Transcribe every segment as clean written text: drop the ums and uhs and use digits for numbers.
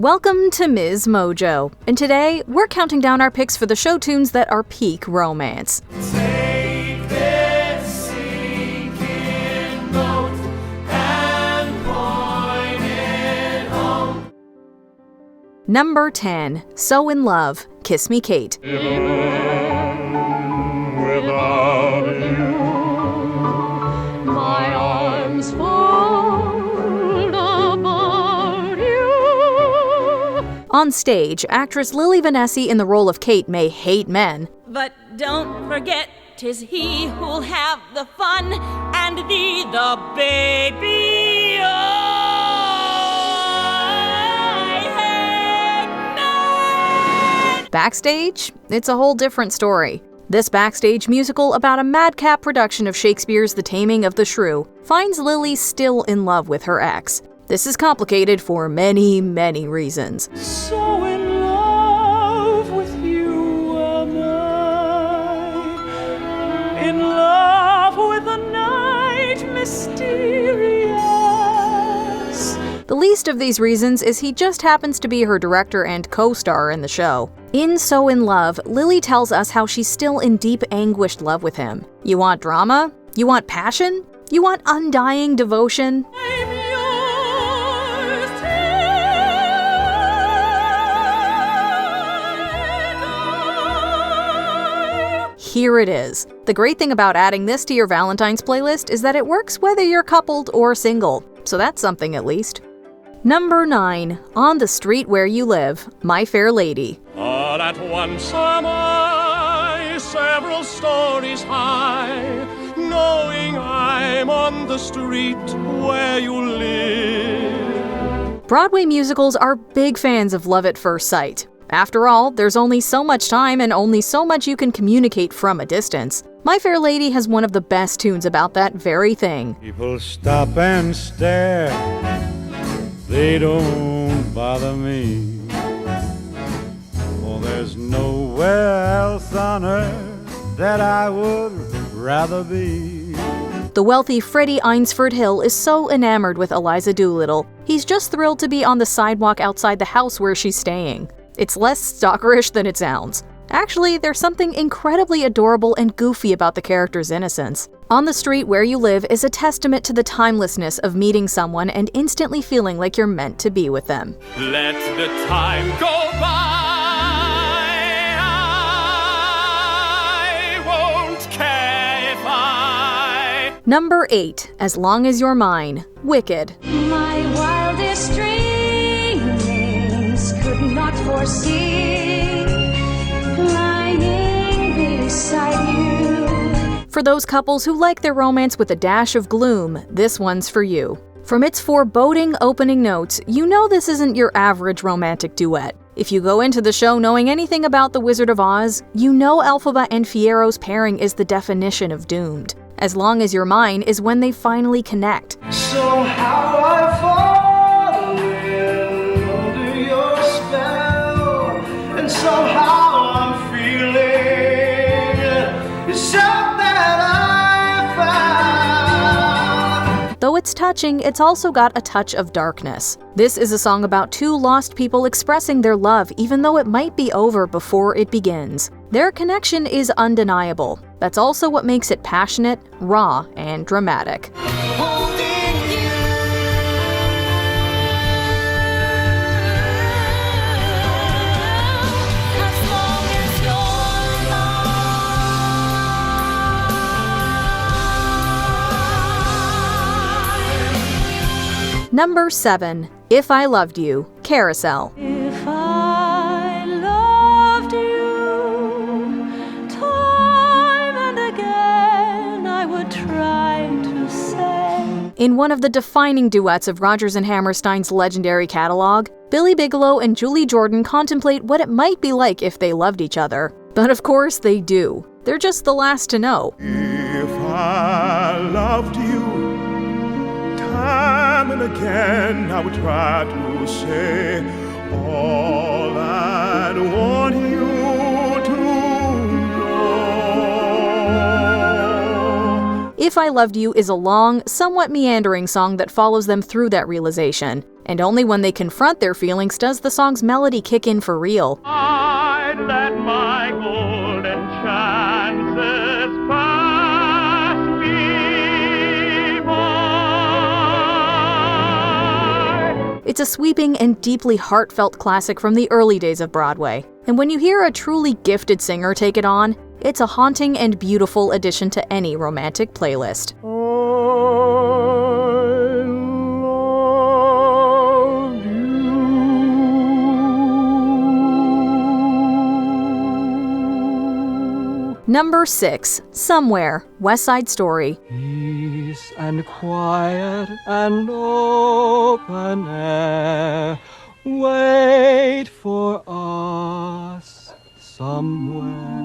Welcome to MsMojo, and today we're counting down our picks for the show tunes that are peak romance. Take this sinking boat and point it home. Number 10, So in Love, Kiss Me Kate. Without you, my arms fold about you. On stage, actress Lily Vanessy in the role of Kate may hate men, But don't forget, 'tis he who'll have the fun and thee the baby. Oh, I hate men. backstage, it's a whole different story. This backstage musical about a madcap production of Shakespeare's The Taming of the Shrew finds Lily still in love with her ex. This is complicated for many, many reasons. So in love with you am I, in love with the night mysterious. The least of these reasons is he just happens to be her director and co-star in the show. In So in Love, Lily tells us how she's still in deep, anguished love with him. You want drama? You want passion? You want undying devotion? I'm yours till Here it is. The great thing about adding this to your Valentine's playlist is that it works whether you're coupled or single. So that's something at least. Number 9, On the Street Where You Live, My Fair Lady. all at once am I several stories high, knowing I'm on the street where you live. Broadway musicals are big fans of love at first sight. After all, there's only so much time and only so much you can communicate from a distance. My Fair Lady has one of the best tunes about that very thing. People stop and stare, they don't bother me. Oh, there's nowhere else on earth that I would rather be. The wealthy Freddie Eynsford Hill is so enamored with Eliza Doolittle, he's just thrilled to be on the sidewalk outside the house where she's staying. It's less stalkerish than it sounds. Actually, there's something incredibly adorable and goofy about the character's innocence. On the Street Where You Live is a testament to the timelessness of meeting someone and instantly feeling like you're meant to be with them. Let the time go by, I won't care if I. Number 8, As Long as You're Mine, Wicked. My wildest dreamings could not foresee lying beside you. For those couples who like their romance with a dash of gloom, this one's for you. From its foreboding opening notes, you know this isn't your average romantic duet. If you go into the show knowing anything about The Wizard of Oz, you know Elphaba and Fiero's pairing is the definition of doomed. As Long as You're Mine is when they finally connect. So how I fall under your spell, and somehow I'm feeling is that I found. Though it's touching, it's also got a touch of darkness. This is a song about two lost people expressing their love even though it might be over before it begins. Their connection is undeniable. That's also what makes it passionate, raw, and dramatic. Number 7, If I Loved You, Carousel. If I loved you, time and again I would try to say. In one of the defining duets of Rodgers and Hammerstein's legendary catalog, Billy Bigelow and Julie Jordan contemplate what it might be like if they loved each other. But of course they do. They're just the last to know. If I loved you, time and again I would try to say all I'd want you to know. If I Loved You is a long, somewhat meandering song that follows them through that realization, and only when they confront their feelings does the song's melody kick in for real. I'd let my golden chances pass me by. It's a sweeping and deeply heartfelt classic from the early days of Broadway, and when you hear a truly gifted singer take it on, it's a haunting and beautiful addition to any romantic playlist. Number 6. Somewhere, West Side Story. Peace and quiet and open air, wait for us somewhere.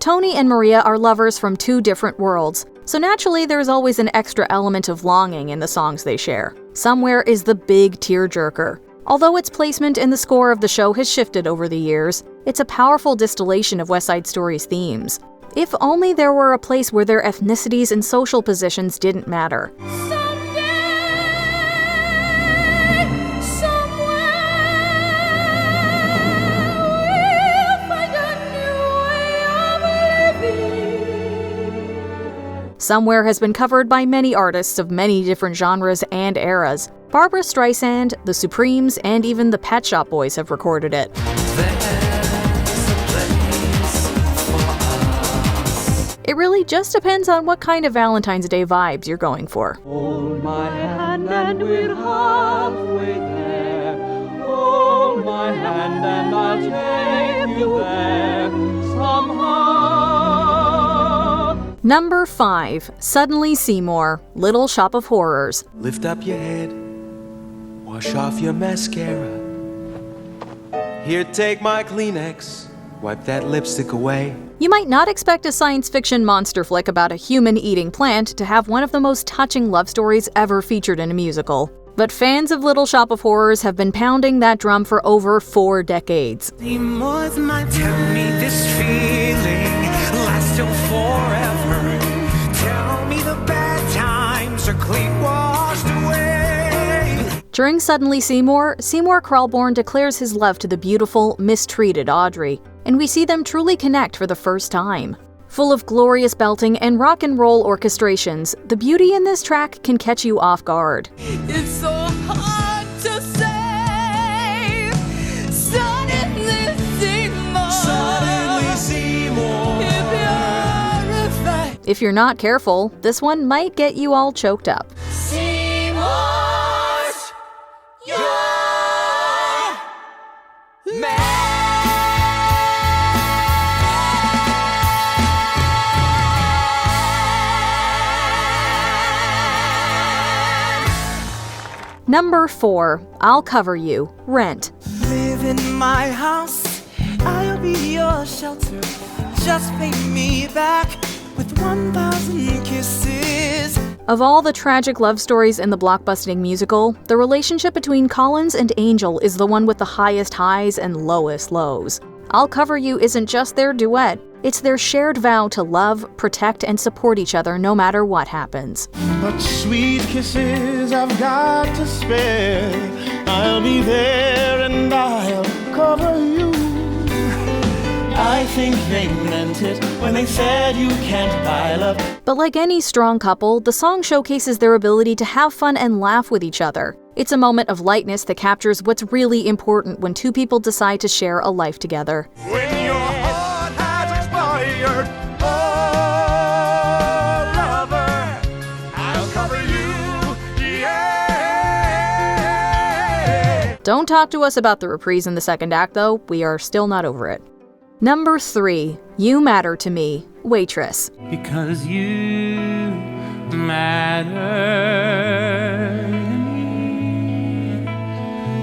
Tony and Maria are lovers from two different worlds, so naturally there's always an extra element of longing in the songs they share. Somewhere is the big tearjerker. Although its placement in the score of the show has shifted over the years, it's a powerful distillation of West Side Story's themes. If only there were a place where their ethnicities and social positions didn't matter. Somewhere has been covered by many artists of many different genres and eras. Barbra Streisand, The Supremes, and even the Pet Shop Boys have recorded it. It really just depends on what kind of Valentine's Day vibes you're going for. Hold my hand and we're halfway there. Hold my hand and I'll take you there somehow. Number 5. Suddenly Seymour, Little Shop of Horrors. Lift up your head, wash off your mascara. Here, take my Kleenex, wipe that lipstick away. You might not expect a science fiction monster flick about a human-eating plant to have one of the most touching love stories ever featured in a musical. But fans of Little Shop of Horrors have been pounding that drum for over 4 decades. Seymour's my tell me this feeling lasts till forever. Tell me the bad times are clean washed away. During Suddenly Seymour, Seymour Krelborn declares his love to the beautiful, mistreated Audrey, and we see them truly connect for the first time. Full of glorious belting and rock and roll orchestrations, the beauty in this track can catch you off guard. It's so hard to say. Suddenly Seymour. Suddenly Seymour. If you're not careful, this one might get you all choked up. Seymour's your man. Number 4. I'll Cover You, Rent. Live in my house, I'll be your shelter. Just pay me back with 1,000 kisses. Of all the tragic love stories in the blockbusting musical, the relationship between Collins and Angel is the one with the highest highs and lowest lows. I'll Cover You isn't just their duet, it's their shared vow to love, protect, and support each other no matter what happens. But sweet kisses I've got to spare. I'll be there and I'll cover you. I think they meant it when they said you can't buy love. But like any strong couple, the song showcases their ability to have fun and laugh with each other. It's a moment of lightness that captures what's really important when two people decide to share a life together. When your heart has expired, oh lover, I'll cover you, yeah. Don't talk to us about the reprise in the second act though, we are still not over it. Number 3. You Matter to Me, Waitress. Because you matter to me.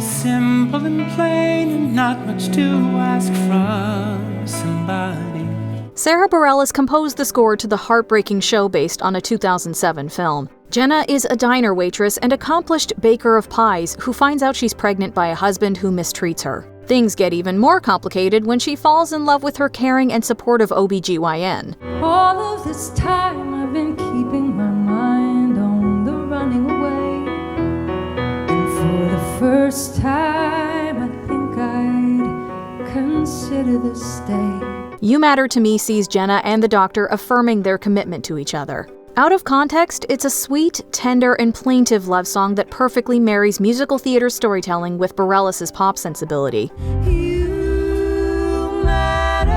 Simple and plain and not much to ask from somebody. Sarah Bareilles composed the score to the heartbreaking show based on a 2007 film. Jenna is a diner waitress and accomplished baker of pies who finds out she's pregnant by a husband who mistreats her. Things get even more complicated when she falls in love with her caring and supportive OBGYN. All of this time I've been keeping my mind on the running away. And for the first time I think I'd consider the stay. You Matter to Me sees Jenna and the doctor affirming their commitment to each other. Out of context, it's a sweet, tender, and plaintive love song that perfectly marries musical theater storytelling with Bareilles' pop sensibility. You matter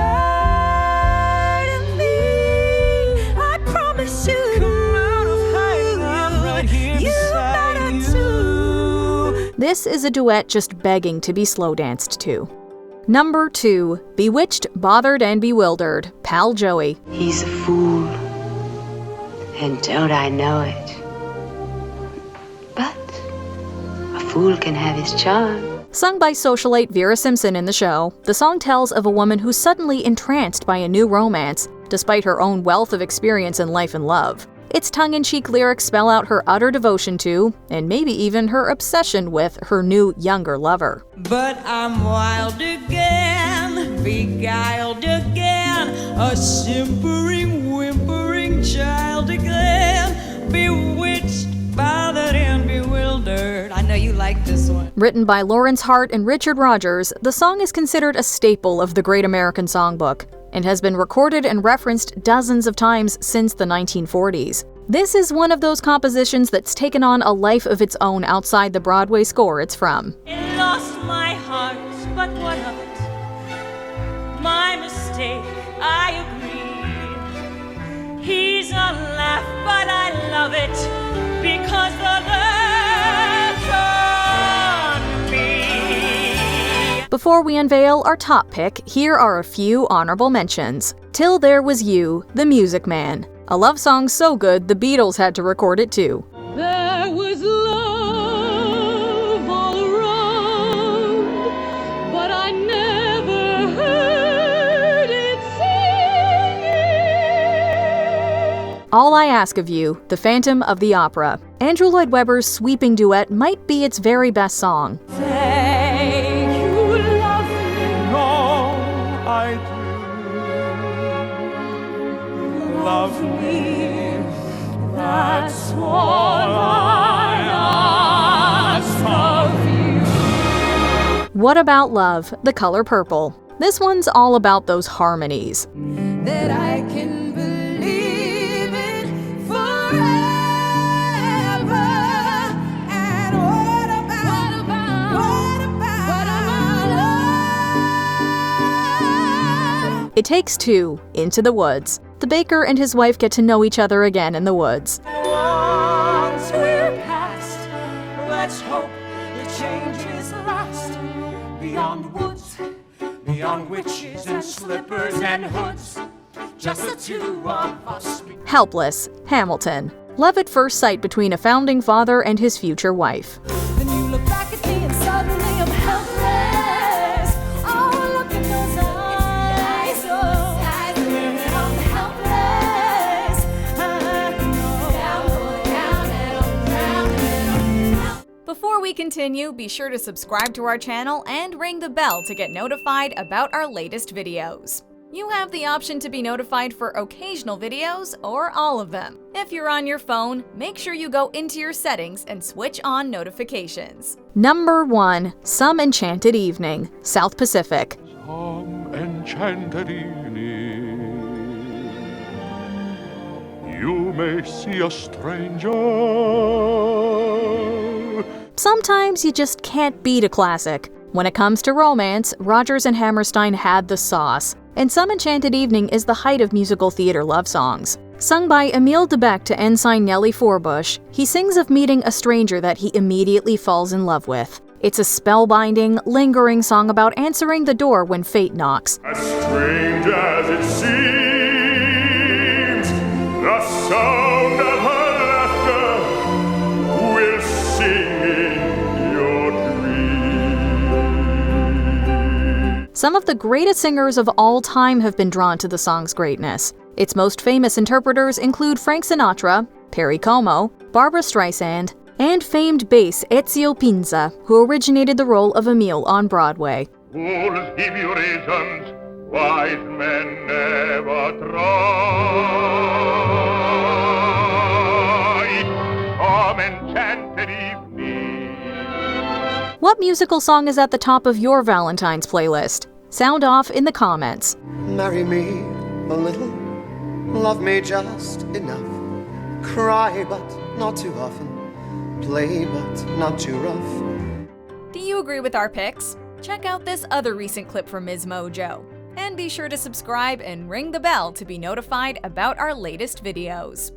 to me. I promise you. Come out of hiding, I'm right here beside you. This is a duet just begging to be slow danced to. Number 2, Bewitched, Bothered, and Bewildered, Pal Joey. He's a fool, and don't I know it? But a fool can have his charm. Sung by socialite Vera Simpson in the show, the song tells of a woman who's suddenly entranced by a new romance, despite her own wealth of experience in life and love. Its tongue-in-cheek lyrics spell out her utter devotion to, and maybe even her obsession with, her new, younger lover. But I'm wild again, beguiled again, a simpering, whimpering child again, bewitched, bothered, and bewildered. I know you like this one. Written by Lawrence Hart and Richard Rodgers, the song is considered a staple of the Great American Songbook, and has been recorded and referenced dozens of times since the 1940s. This is one of those compositions that's taken on a life of its own outside the Broadway score it's from. It lost my heart, but what of it? My mistake, I agree. He's a laugh, but I love it, because the laugh's on me. Before we unveil our top pick, here are a few honorable mentions. Till There Was You, The Music Man. A love song so good the Beatles had to record it too. There was love all around, but I never heard it singing. All I Ask of You, The Phantom of the Opera. Andrew Lloyd Webber's sweeping duet might be its very best song. Say you love me. No, I do. Love me, That's all I ask of you. What About Love, The Color Purple. This one's all about those harmonies. That I can believe in forever. And what about love? It Takes Two, Into the Woods. The baker and his wife get to know each other again in the woods. Once we're past, let's hope the changes last. Beyond the woods, beyond witches and slippers and hoods, just the two of us. Helpless, Hamilton. Love at first sight between a founding father and his future wife. Then you look back at me and suddenly I'm helpless. Oh, look at those eyes. I'm helpless. Before we continue, be sure to subscribe to our channel and ring the bell to get notified about our latest videos. You have the option to be notified for occasional videos or all of them. If you're on your phone, make sure you go into your settings and switch on notifications. Number 1, Some Enchanted Evening, South Pacific. Some enchanted evening, you may see a stranger. Sometimes you just can't beat a classic. When it comes to romance, Rodgers and Hammerstein had the sauce, and Some Enchanted Evening is the height of musical theater love songs. Sung by Emile Debec to Ensign Nellie Forbush, he sings of meeting a stranger that he immediately falls in love with. It's a spellbinding, lingering song about answering the door when fate knocks. As strange as it seems, the sound of her laughter will sing in your dreams. Some of the greatest singers of all time have been drawn to the song's greatness. Its most famous interpreters include Frank Sinatra, Perry Como, Barbra Streisand, and famed bass Ezio Pinza, who originated the role of Emile on Broadway. Fools give you reasons, wise men never try. Come, enchanted evening. What musical song is at the top of your Valentine's playlist? Sound off in the comments. Marry me a little, love me just enough. Cry, but not too often. Play, but not too rough. Do you agree with our picks? Check out this other recent clip from MsMojo. And be sure to subscribe and ring the bell to be notified about our latest videos.